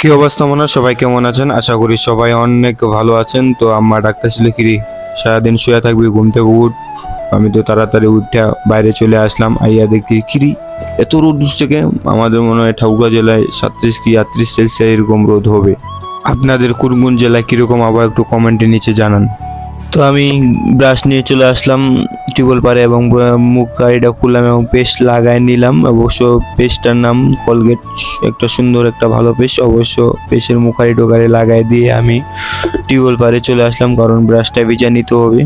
কি অবস্থা মনে হয়? সবাই কেমন আছেন? আশা করি সবাই অনেক ভালো আছেন। তো আম্মা ডাকতেছিল কিরি সারাদিন শুয়ে থাকবি, ঘুম থেকে উঠ। আমি তো তাড়াতাড়ি উঠে বাইরে চলে আসলাম। আইয়া দেখি কিরি এত রোদ উঠছে কেন? আমাদের মনে হয় ঠাকুরগাঁ জেলায় 37 কি 38 সেলসিয়াস এরকম রোদ হবে। আপনাদের কোন কোন জেলায় কিরকম আবার একটু কমেন্টে নিচে জানান। তো আমি ব্রাশ নিয়ে চলে আসলাম টিউবওয়েল পারে এবং মুখ গাড়িটা খুললাম এবং পেস্ট লাগাই নিলাম। অবশ্য পেস্টটার নাম কলগেট, একটা সুন্দর একটা ভালো পেস্ট। অবশ্য পেস্টের মুখারি টোকারি লাগাই দিয়ে আমি টিউবওয়েল পারে চলে আসলাম, কারণ ব্রাশটা ভিজা নিতে হবে।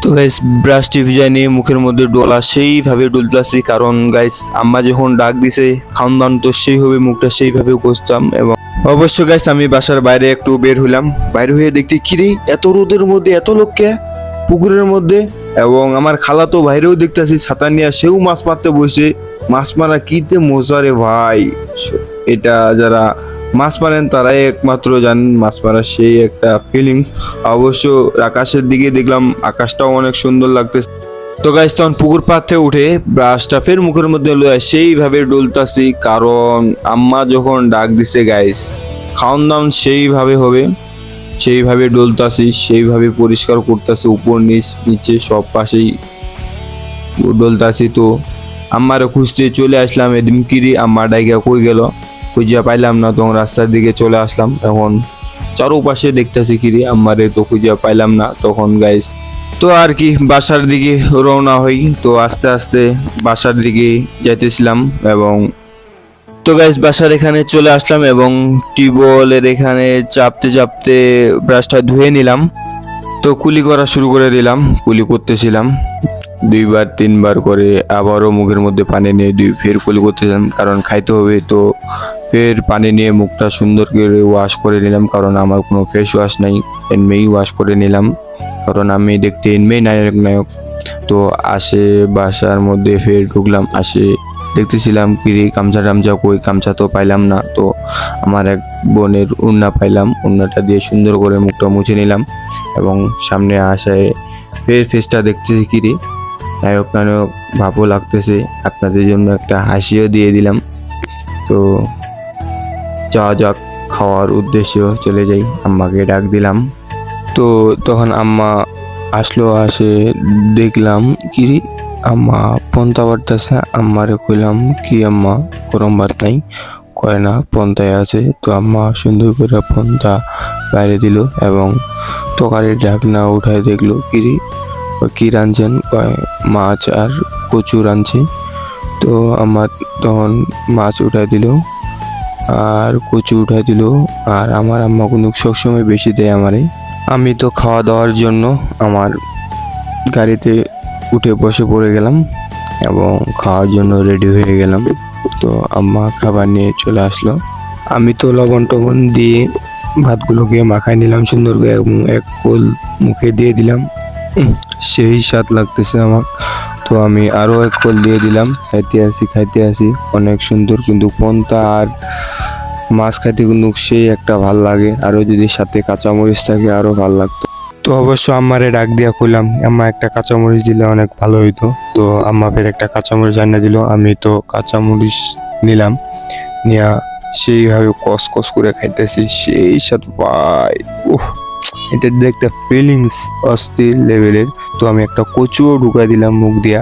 তো গাইস ব্রাশটি ভিজাই নিয়ে মুখের মধ্যে ডোলা সেইভাবে ডুলতাছি, কারণ গাইস আম্মা যখন ডাক দিছে খাওন দান তো সেইভাবে মুখটা সেইভাবে ঘষতাম। এবং অবশ্য গাইস আমি বাসার বাইরে একটু বের হইলাম। বাইরে হয়ে দেখতে কিরে এত রোদের মধ্যে এত লোককে পুকুরের মধ্যে, এবং আমার খালা তো বাইরেও দেখতেছি ছাতা নিয়ে, সেও মাছ মারতে বসে। মাছ মারা কিতে মজা রে ভাই! এটা যারা মাছ মারেন তারাই একমাত্র জানেন মাছ মারা সেই একটা ফিলিংস। অবশ্য আকাশের দিকে দেখলাম, আকাশটাও অনেক সুন্দর লাগতেছে। তো গাইস তখন পুকুর পাড়তে উঠে ব্রাশটা ফের মুখের মধ্যে লয়ে সেইভাবে ডলতাছি, কারণ আম্মা যখন ডাক দিছে গাইস খাওন দাওন সেইভাবে হবে। সেইভাবে ডলতাছি, সেইভাবে পরিষ্কার করতেছি, উপর নিচে সব পাশেই ডলতাছি। তো আম্মারে খুঁজতে চলে আসলাম। এদিন কিরি আম্মা ডাইকা কই গেল, খুঁজিয়া পাইলাম না। তখন রাস্তার দিকে চলে আসলাম। এখন চারোপাশে দেখতেছি কিরি আম্মারে, তো খুঁজিয়া পাইলাম না। তখন গাইস তো আর কি বাসার দিকে রওনা হই। তো আস্তে আস্তে বাসার দিকে যাইতেছিলাম, এবং তো গাইস বাসার এখানে চলে আসলাম এবং টিউবওয়েলের এখানে চাপতে চাপতে ব্রাশটা ধুয়ে নিলাম। তো কুলি করা শুরু করে দিলাম। কুলি করতেছিলাম 2-3 বার করে, আবারও মুখের মধ্যে পানি নিয়ে ফের কুলি করতেছিলাম, কারণ খাইতে হবে। তো ফের পানি নিয়ে মুখটা সুন্দর করে ওয়াশ করে নিলাম, কারণ আমার কোনো ফেস ওয়াশ নাই, এমনিই ওয়াশ করে নিলাম, কারণ আমি দেখতে এমনিই নায়ক নায়ক। তো আসে বাসার মধ্যে ফের ঢুকলাম, আসে দেখতেছিলাম কিরে গামছা টামছা কই, গামছা তো পাইলাম না। তো আমার এক বোনের উন্না পাইলাম, উন্নাটা দিয়ে সুন্দর করে মুখটা মুছে নিলাম। এবং সামনে আসায় ফের ফেসটা দেখতেছি কিরে নায়ক নায়ক ভাবও লাগতেছে। আপনাদের জন্য একটা হাসিও দিয়ে দিলাম। তো যাওয়া যাক, খাওয়ার উদ্দেশ্যেও চলে যাই। আম্মাকে ডাক দিলাম। তো তখন আম্মা আসলো, আসে দেখলাম কিরি আম্মা পন্তা বাড়তেছে। আম্মারে কইলাম কি আম্মা গরম ভাত নাই? কয় না পন্তায় আছে। তো আম্মা সুন্দর করে পন্তা বাইরে দিল এবং তরকারির ঢাকনা উঠায় দেখলো কিরি কি রাঁধছেন? কয় মাছ আর কচু রাঁধছে। তো আমার তখন মাছ উঠায় দিল আর কচু উঠায় দিল। আর আমার আম্মা কিন্তু সবসময় বেশি দেয় আমারে। আমি তো খাওয়া দাওয়ার জন্য আমার গাড়িতে উঠে বসে পড়ে গেলাম এবং খাওয়ার জন্য রেডি হয়ে গেলাম। তো আম্মা খাবার নিয়ে চলে আসলো। আমি তো লবণ টবণ দিয়ে ভাতগুলোকে মাখাই নিলাম সুন্দর করে এবং এক কোল মুখে দিয়ে দিলাম। সেই স্বাদ লাগতেছে আমার। তো আমি আরও এক কোল দিয়ে দিলাম। খাইতে আসি অনেক সুন্দর, কিন্তু পন্তা আর মাছ খাইতে কিন্তু সেই একটা ভাল লাগে। আরও যদি সাথে কাঁচামরিচ থাকে আরও ভাল লাগতো। তো অবশ্য আম্মারে ডাক দিয়া কইলাম আম্মা একটা কাঁচামরিচ দিলে অনেক ভালো হইতো। তো আম্মা ফের একটা কাঁচামরিচ আনিয়ে দিল। আমি তো কাঁচামরিচ নিলাম, নিয়া সেইভাবে কস কস করে খাইতেছি, সেই স্বাদ ভাই। এটা একটা ফিলিংস অস্থির লেভেলের। তো আমি একটা কচুও ঢুকাই দিলাম মুখ দিয়া।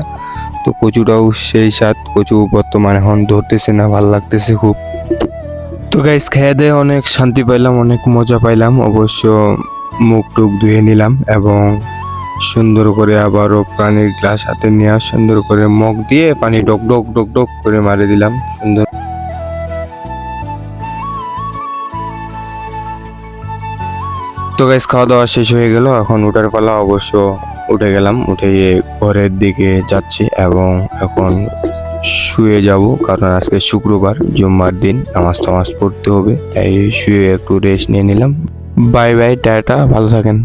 তো কচুটাও সেই স্বাদ। কচু বর্তমানে এখন ধরতেছে না, ভাল লাগতেছে খুব। তো গাইস খেয়ে দিয়ে অনেক শান্তি পাইলাম, অনেক মজা পাইলাম। অবশ্য মুখ টুক ধুয়ে নিলাম এবং সুন্দর করে আবারও পানির গ্লাস হাতে নিয়ে সুন্দর করে মগ দিয়ে পানি ডক ডক ডক ডক করে মারি দিলাম সুন্দর। তো গাইস খাওয়া দাওয়া শেষ হয়ে গেল, এখন উঠার পালা। অবশ্য উঠে গেলাম, উঠে ঘরের দিকে যাচ্ছি এবং এখন শুয়ে যাব, কারণ আজকে শুক্রবার, জুম্মার দিন, নামাজ টামাজ পড়তে হবে, তাই শুয়ে একটু রেস্ট নিয়ে নিলাম। বাই বাই, টাটা, ভালো থাকেন।